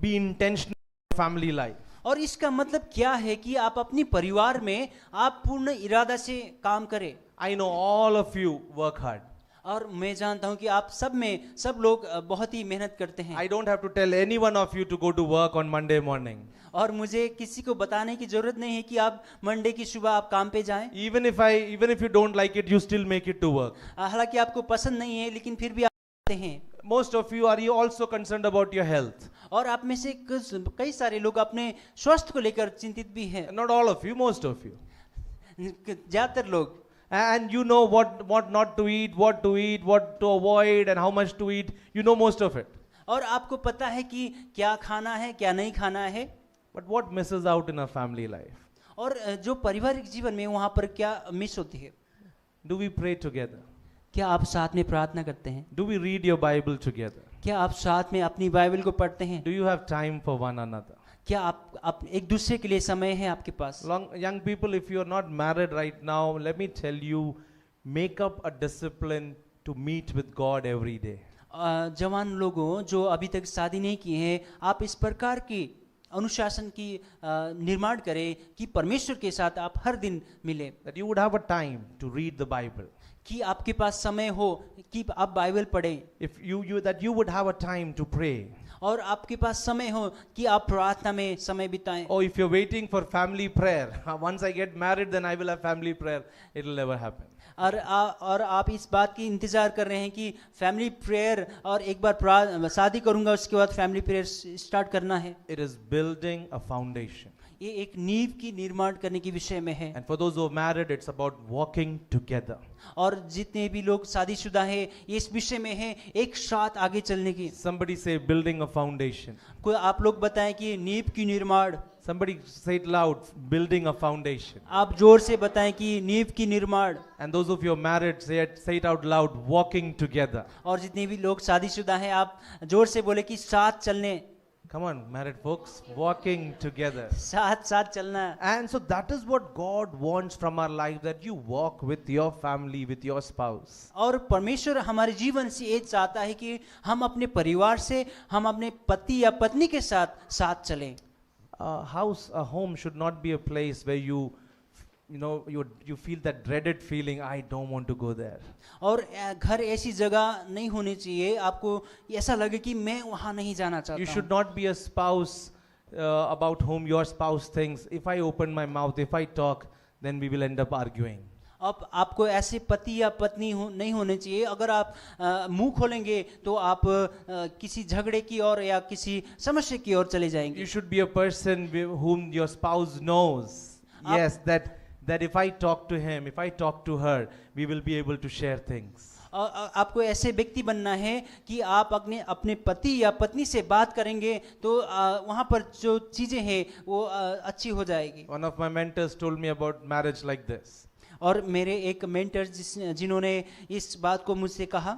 be intentional in family life? और इसका मतलब क्या है कि आप अपनी परिवार में आप पूर्ण इरादा से काम करें। I know all of you work hard. और मैं जानता हूं कि आप सब लोग बहुत ही मेहनत करते हैं। I don't have to tell any one of you to go to work on Monday morning. और मुझे किसी को बताने की जरूरत नहीं है कि आप मंडे की सुबह आप काम पे जाएं। Even if you don't like it, you still make it to work. हालांकि आपको पसंद नहीं है लेकिन फिर भी आप आते हैं। Most of you are also concerned about your health. और आप में से कई सारे लोग अपने स्वास्थ्य को लेकर चिंतित भी हैं। Not all of you, most of you. ज्यादातर लोग। And you know what not to eat, what to avoid, and how much to eat. You know most of it. और आपको पता है कि क्या खाना है क्या नहीं खाना है। But what misses out in a family life? और जो पारिवारिक जीवन में वहां पर क्या मिस होती है? Do we pray together? क्या आप साथ में प्रार्थना करते हैं? Do we read your Bible together? क्या आप साथ में अपनी बाइबल को पढ़ते हैं? Do you have time for one another? क्या आप एक दूसरे के लिए समय है आपके पास? Young people, if you are not married right now, let me tell you, make up a discipline to meet with God every day. जवान लोगों जो अभी तक शादी नहीं किए हैं, आप इस प्रकार की अनुशासन की निर्माण करें कि परमेश्वर के साथ आप हर दिन मिले। That you would have a time to read the Bible. कि आपके पास समय हो कि आप बाइबल पढ़ें। If that you would have a time to pray. और आपके पास समय हो कि आप प्रार्थना में समय बिताएं। Oh, if you're waiting for family prayer, once I get married, then I will have family prayer. It will never happen. और आप इस बात की इंतजार कर रहे हैं कि फैमिली प्रेयर और एक बार शादी करूंगा उसके बाद फैमिली प्रेयर स्टार्ट करना है। It is building a foundation. ये एक नींव की निर्माण करने के विषय में है। And for those who are married, it's about walking together. और जितने भी लोग शादीशुदा हैं ये इस विषय में है एक साथ आगे चलने की। Somebody say building a foundation. कोई आप लोग बताएं कि नींव की निर्माण। Somebody say it loud, building a foundation. आप जोर से बताएं कि नींव की निर्माण। And those of you who are married, say it out loud, walking together. और जितने भी लोग शादीशुदा हैं आप जोर से बोले कि साथ चलने। Come on, married folks, walking together. साथ चलना। And so that is what God wants from our life, that you walk with your family, with your spouse. और परमेश्वर हमारे जीवन से ये चाहता है कि हम अपने परिवार से हम अपने पति या पत्नी के साथ चलें। A home should not be a place where you feel that dreaded feeling, I don't want to go there. और घर ऐसी जगह नहीं होनी चाहिए आपको ऐसा लगे कि मैं वहां नहीं जाना चाहता। You should not be a spouse about whom your spouse thinks, if I open my mouth, if I talk, then we will end up arguing. अब आपको ऐसे पति या पत्नी नहीं होने चाहिए। अगर आप मुंह खोलेंगे तो आप किसी झगड़े की ओर या किसी समस्या की ओर चले जाएंगे। You should be a person whom your spouse knows. Yes, that if I talk to him, if I talk to her, we will be able to share things. आपको ऐसे व्यक्ति बनना है कि आप अपने पति या पत्नी से बात करेंगे तो वहाँ पर जो चीजें हैं वो अच्छी हो जाएगी। One of my mentors told me about marriage like this. और मेरे एक मेंटर जिन्होंने इस बात को मुझसे कहा,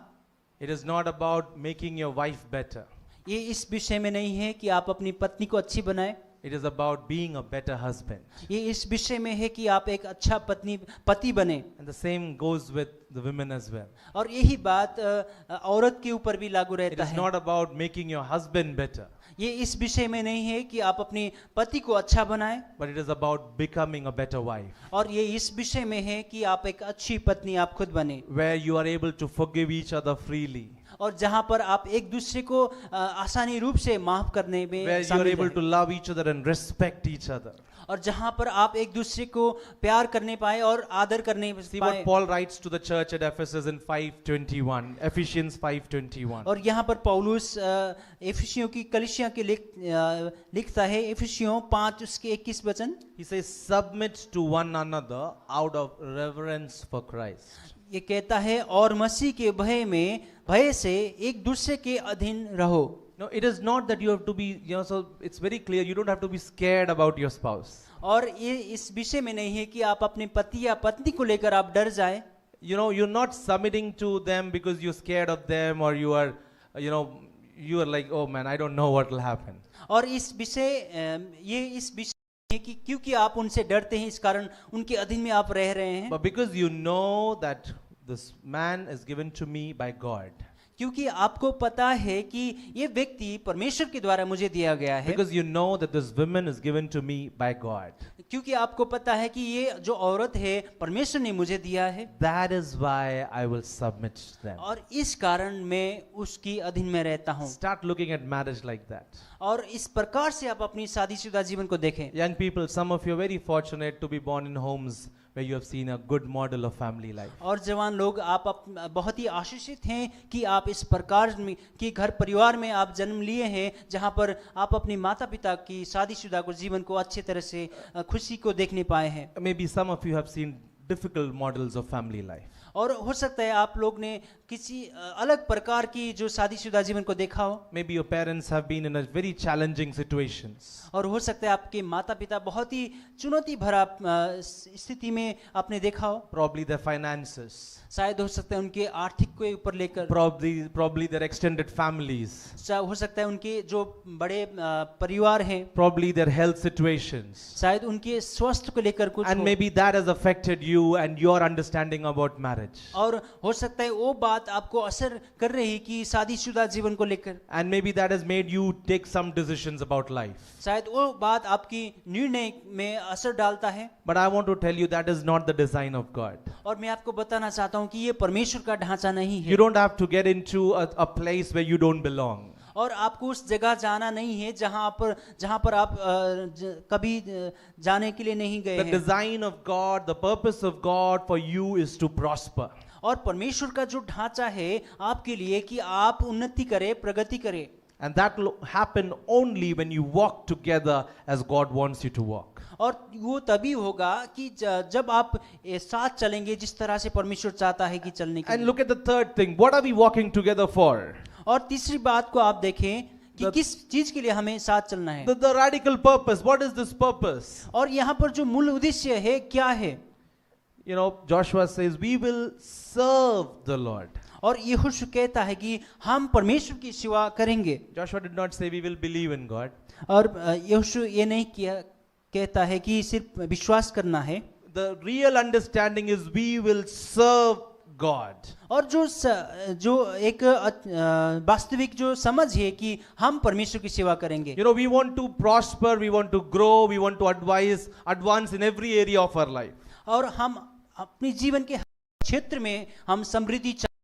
It is not about making your wife better. ये इस विषय में नहीं है कि आप अपनी पत्नी को अच्छी बनाएं। It is about being a better husband. ये इस विषय में है कि आप एक अच्छा पति बने। And the same goes with the women as well. और यही बात औरत के ऊपर भी लागू It रहता is है। not about making your husband better. ये इस विषय में नहीं है कि आप अपने पति को अच्छा बनाएं। But it is about becoming a better wife. और ये इस विषय में है कि आप एक अच्छी पत्नी आप खुद बने। Where you are able to forgive each other freely. और जहाँ पर आप एक दूसरे को आसानी रूप से माफ करने में where you are शामिल able रहें। to love each other and respect each other. और जहाँ पर आप एक दूसरे को प्यार करने पाए और आदर करने See पाए। what Paul writes to the church at Ephesus in 5:21, Ephesians 5:21. और यहाँ पर पौलुस एफिसियों की कलीसिया के लिखता है, एफिसियों 5 उसके 21 वचन। He says, submit to one another out of reverence for Christ. ये कहता है और मसीह के भय से एक दूसरे के अधीन रहो। No, it is not that you have to be, so it's very clear, you don't have to be scared about your spouse. और ये इस विषय में नहीं है कि आप अपने पति या पत्नी को लेकर आप डर जाए। You're not submitting to them because you're scared of them, or you are like, oh man, I don't know what will happen. और इस विषय है कि क्योंकि आप उनसे डरते हैं, इस कारण उनके अधीन में आप रह रहे हैं। But because you know that this man is given to me by God. क्योंकि आपको पता है कि ये व्यक्ति परमेश्वर के द्वारा मुझे दिया गया है। Because you know that this woman is given to me by God. क्योंकि आपको पता है कि ये जो औरत है परमेश्वर ने मुझे दिया है। That is why I will submit them. और इस कारण मैं उसकी अधीन में रहता हूँ। Start looking at marriage like that. और इस प्रकार से आप अपनी शादीशुदा जीवन को देखें। Young people, some of you are very fortunate to be born in homes where you have seen a good model of family life. और जवान लोग आप बहुत ही आशीषित हैं कि आप इस प्रकार की घर परिवार में आप जन्म लिए हैं, जहां पर आप अपने माता पिता की शादीशुदा को जीवन को अच्छी तरह से खुशी को देखने पाए हैं। Maybe some of you have seen difficult models of family life. और हो सकता है आप लोग ने किसी अलग प्रकार की जो शादीशुदा जीवन को देखा हो। Maybe your parents have been in a very challenging situations. और हो सकता है आपके माता पिता बहुत ही चुनौती भरा स्थिति में आपने देखा हो। Probably their finances. शायद हो सकता है उनके आर्थिक के ऊपर लेकर। Probably their extended families. हो सकता है उनके जो बड़े परिवार हैं। Probably their health situations. शायद उनके स्वास्थ्य को लेकर कुछ And हो। maybe that has affected you and your understanding about marriage. और हो सकता है वो बात आपको असर कर रही कि शादीशुदा जीवन को लेकर। And maybe that has made you take some decisions about life. शायद वो बात आपकी निर्णय में असर डालता है। But I want to tell you that is not the design of God. और मैं आपको बताना चाहता हूँ कि ये परमेश्वर का ढांचा नहीं है। You don't have to get into a place where you don't belong. और आपको उस जगह जाना नहीं है जहां पर आप कभी जाने के लिए नहीं गए The हैं। design of God, the purpose of God for you is to prosper. और परमेश्वर का जो ढांचा है आपके लिए कि आप उन्नति करें, प्रगति करें। And that will happen only when you walk together as God wants you to walk. और वो तभी होगा कि जब आप साथ चलेंगे जिस तरह से परमेश्वर चाहता है कि चलने के And लिए। look at the third thing. What are we walking together for? और तीसरी बात को आप देखें कि किस चीज के लिए हमें साथ चलना है। The radical purpose. What is this purpose? और यहाँ पर जो मूल उद्देश्य है क्या है? Joshua says, we will serve the Lord. और यहोशू कहता है कि हम परमेश्वर की सेवा करेंगे। Joshua did not say we will believe in God. और यहोशू ये नहीं कहता है कि सिर्फ विश्वास करना है। The real understanding is we will serve God. और जो एक वास्तविक जो समझ है कि हम परमेश्वर की सेवा करेंगे। We want to prosper, we want to grow, we want to advance in every area of our life. और हम अपने जीवन के क्षेत्र में हम समृद्धि चाहते हैं।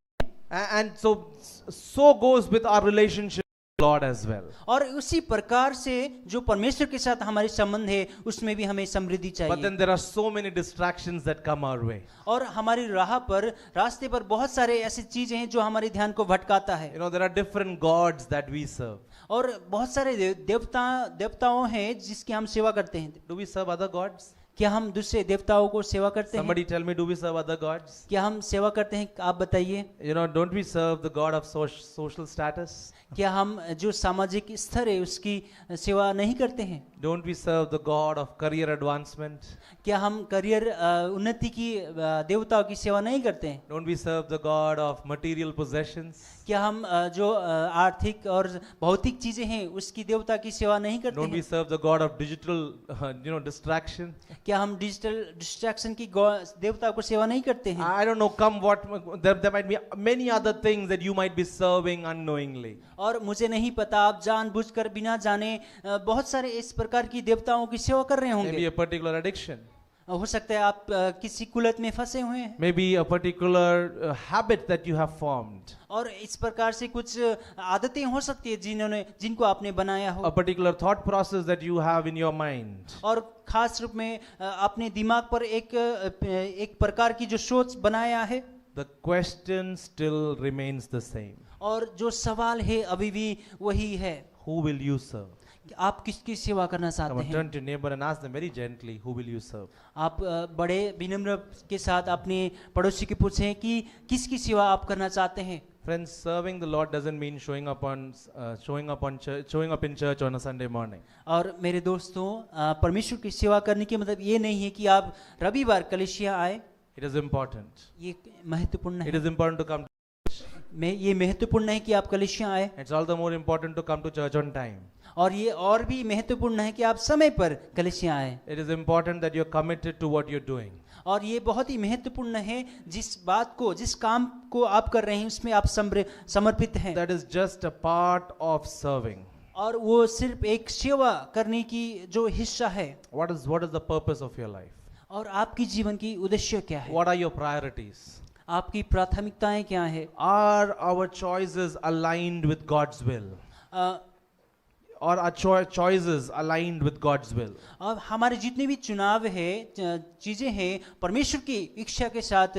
And so goes with our relationship with God as well. और उसी प्रकार से जो परमेश्वर के साथ हमारे संबंध है उसमें भी हमें समृद्धि But चाहिए। then there are so many distractions that come our way. और हमारी रास्ते पर बहुत सारे ऐसी चीजें हैं जो हमारे ध्यान को भटकाता है। There are different gods that we serve. और बहुत सारे देवताओं हैं जिसकी हम सेवा करते हैं। Do we serve other gods? क्या हम दूसरे देवताओं को सेवा करते हैं? Somebody tell me, do we serve other gods? क्या हम सेवा करते हैं? आप बताइए। Don't we serve the God of social status? क्या हम जो सामाजिक स्तर है उसकी सेवा नहीं करते हैं? Don't we serve the God of career advancement? क्या हम करियर उन्नति की देवताओं की सेवा नहीं करते हैं? Don't we serve the God of material possessions? क्या हम जो आर्थिक और भौतिक चीजें हैं उसकी देवता की सेवा नहीं करते Don't we हैं? serve the God of digital distraction? क्या हम डिजिटल डिस्ट्रैक्शन की देवता को सेवा नहीं करते हैं? I don't know, there might be many other things that you might be serving unknowingly. और मुझे नहीं पता, आप जानबूझकर बिना जाने बहुत सारे इस प्रकार की देवताओं की सेवा कर रहे Maybe होंगे। a particular addiction. हो सकता है आप किसी कुलत में फंसे हुए हैं maybe a particular habit that you have formed, और इस प्रकार से कुछ आदतें हो सकती है जिनको आपने बनाया a हो particular thought process that you have in your mind. और खास रूप में अपने दिमाग पर एक प्रकार की जो सोच बनाया है The question still remains the same. और जो सवाल है अभी भी वही है Who will you serve? कि आप किसकी सेवा करना Come चाहते on, हैं turn to your neighbor and ask them very gently, who will you serve? आप बड़े विनम्र के साथ अपने पड़ोसी के पूछें कि किसकी सेवा आप करना चाहते हैं Friends, serving the Lord doesn't mean showing up in church on a Sunday morning. और मेरे दोस्तों परमेश्वर की सेवा करने की मतलब ये नहीं है कि आप रविवार कलीसिया आए It is important. ये महत्वपूर्ण It है is important to come. ये महत्वपूर्ण है कि आप कलीसिया आए It's all the more important to come to church on time. और ये और भी महत्वपूर्ण है कि आप समय पर कलीसिया आए It is important that you're committed to what you're doing. और ये बहुत ही महत्वपूर्ण है जिस काम को आप कर रहे हैं उसमें आप समर्पित हैं That is just a part of serving. और वो सिर्फ एक सेवा करने की जो हिस्सा है What is the purpose of your life? और आपकी जीवन की उद्देश्य क्या है What are your priorities? आपकी प्राथमिकताएं क्या है Are our choices aligned with God's will? Or are choices aligned with God's will? अब हमारे जितने भी चुनाव है चीजें हैं परमेश्वर की इच्छा के साथ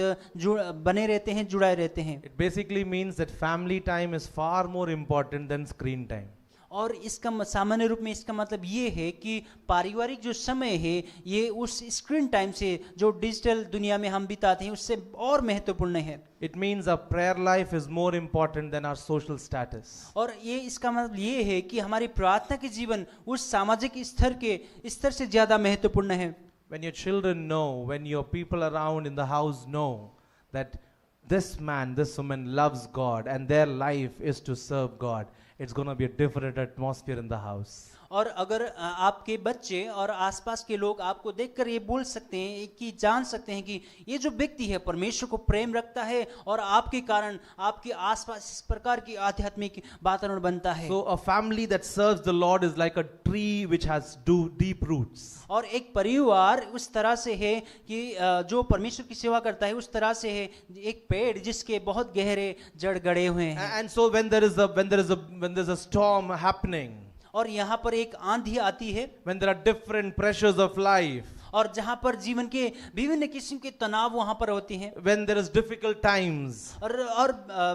बने रहते हैं जुड़ाए रहते हैं It basically means that family time is far more important than screen time. और इसका सामान्य रूप में इसका मतलब ये है कि पारिवारिक जो समय है ये उस स्क्रीन टाइम से जो डिजिटल दुनिया में हम बिताते हैं उससे और महत्वपूर्ण है It means our prayer life is more important than our social status. और ये इसका मतलब ये है कि हमारी प्रार्थना के जीवन उस सामाजिक स्तर से ज्यादा महत्वपूर्ण है When your children know, when your people around in the house know that this man, this woman loves God and their life is to serve God, it's going to be a different atmosphere in the house. और अगर आपके बच्चे और आसपास के लोग आपको देखकर ये बोल सकते हैं कि जान सकते हैं कि ये जो व्यक्ति है परमेश्वर को प्रेम रखता है और आपके कारण आपके आसपास इस प्रकार की आध्यात्मिक वातावरण बनता है So a family that serves the Lord is like a tree which has deep roots. और एक परिवार उस तरह से है कि जो परमेश्वर की सेवा करता है उस तरह से है एक पेड़ जिसके बहुत गहरे जड़ गड़े हुए हैं And so when there's a storm happening, और यहाँ पर एक आंधी आती है when there are different pressures of life, और जहाँ पर जीवन के विभिन्न किस्म के तनाव वहाँ पर होते हैं when there is difficult times, और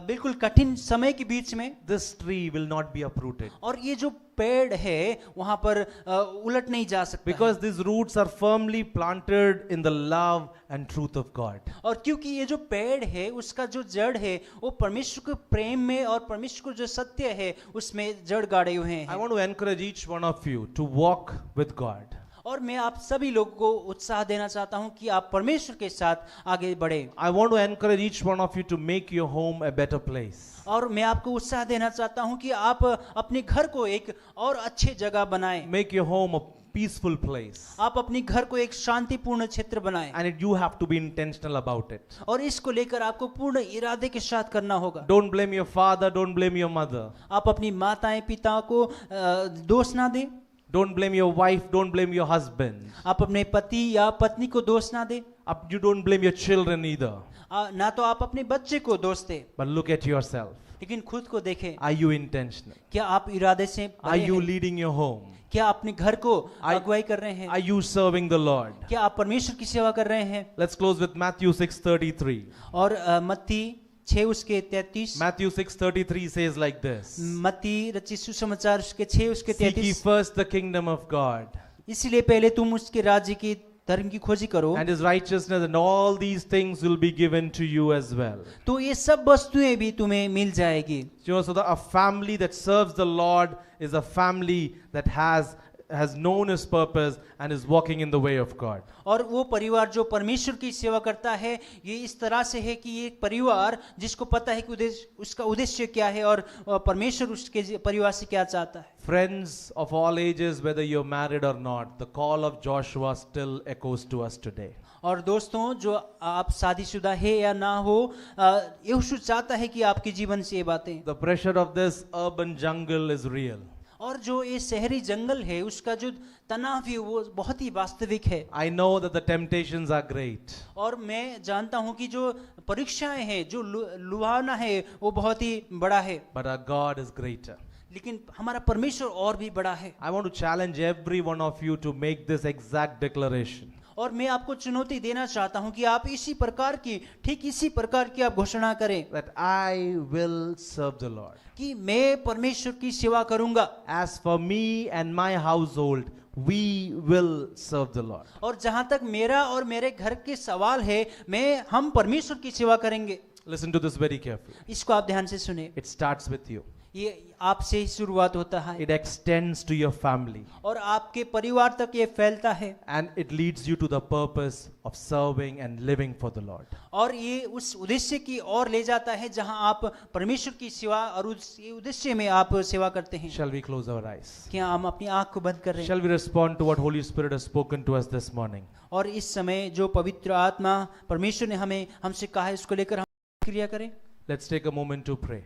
बिल्कुल कठिन समय के बीच में this tree will not be uprooted. और ये जो पेड़ है वहाँ पर उलट नहीं जा सकता Because these roots are firmly planted in the love and truth of God. और क्योंकि ये जो पेड़ है उसका जो जड़ है वो परमेश्वर के प्रेम में और परमेश्वर को जो सत्य है उसमें जड़ गाड़े हुए हैं I want to encourage each one of you to walk with God. और मैं आप सभी लोगों को उत्साह देना चाहता हूं कि आप परमेश्वर के साथ आगे बढ़े I want to encourage each one of you to make your home a better place. और मैं आपको उत्साह देना चाहता हूं कि आप अपने घर को एक और अच्छे जगह बनाएं Make your home a peaceful place. आप अपने घर को एक शांतिपूर्ण क्षेत्र बनाएं And you have to be intentional about it. और इसको लेकर आपको पूर्ण इरादे के साथ करना होगा Don't blame your father, don't blame your mother. आप अपनी माताएं पिता को दोष ना दें Don't blame your wife, don't blame your husband. आप अपने पति या पत्नी को दोष ना दें You don't blame your children either. ना तो आप अपने बच्चे को दोष दें But look at yourself. लेकिन खुद को देखें Are you intentional? क्या आप इरादे से Are बने you हैं? leading your home? क्या अपने घर को अगुवाई कर रहे हैं Are you serving the Lord? क्या आप परमेश्वर की सेवा कर रहे हैं Let's close with Matthew 6:33. और मत्ती 6 उसके 33 Matthew 6:33 says like this. मत्ती रचित सुसमाचार उसके 6 उसके Seek ye 33 first the kingdom of God इसलिए पहले तुम उसके राज्य की धर्म की खोजी करो and his righteousness, and all these things will be given to you as well. तो ये सब वस्तुएं भी तुम्हें मिल जाएगी You know, so a family that serves the Lord is a family that has known his purpose and is walking in the way of God. और वो परिवार जो परमेश्वर की सेवा करता है ये इस तरह से है कि ये एक परिवार जिसको पता है कि उसका उद्देश्य क्या है और परमेश्वर उसके परिवार से क्या चाहता है Friends of all ages, whether you're married or not, the call of Joshua still echoes to us today. और दोस्तों जो आप शादीशुदा है या ना हो यहोशू चाहता है कि आपके जीवन से ये बातें The pressure of this urban jungle is real. और जो ये शहरी जंगल है उसका जो तनाव है वो बहुत ही वास्तविक है। I know that the temptations are great. और मैं जानता हूँ कि जो परीक्षाएं हैं, जो लुभावना है वो बहुत ही बड़ा है, But our God is greater. लेकिन हमारा परमेश्वर और भी बड़ा है। I want to challenge every one of you to make this exact declaration. और मैं आपको चुनौती देना चाहता हूं कि आप इसी प्रकार की, ठीक इसी प्रकार की आप घोषणा करें That I will serve the Lord. कि मैं परमेश्वर की सेवा करूंगा। As for me and my household, we will serve the Lord. और जहां तक मेरा और मेरे घर के सवाल है, हम परमेश्वर की सेवा करेंगे। Listen to this very carefully. इसको आप ध्यान से सुने। It starts with you. ये आपसे ही शुरुआत होता है It extends to your family. और आपके परिवार तक ये फैलता है And it leads you to the purpose of serving and living for the Lord. और ये उस उद्देश्य की ओर ले जाता है जहां आप परमेश्वर की सेवा और उस उद्देश्य में आप सेवा करते हैं। Shall we close our eyes? क्या हम अपनी आंख को बंद कर रहे हैं? Shall we respond to what Holy Spirit has spoken to us this morning? और इस समय जो पवित्र आत्मा परमेश्वर ने हमसे कहा है उसको लेकर हम क्रिया करें। Let's take a moment to pray.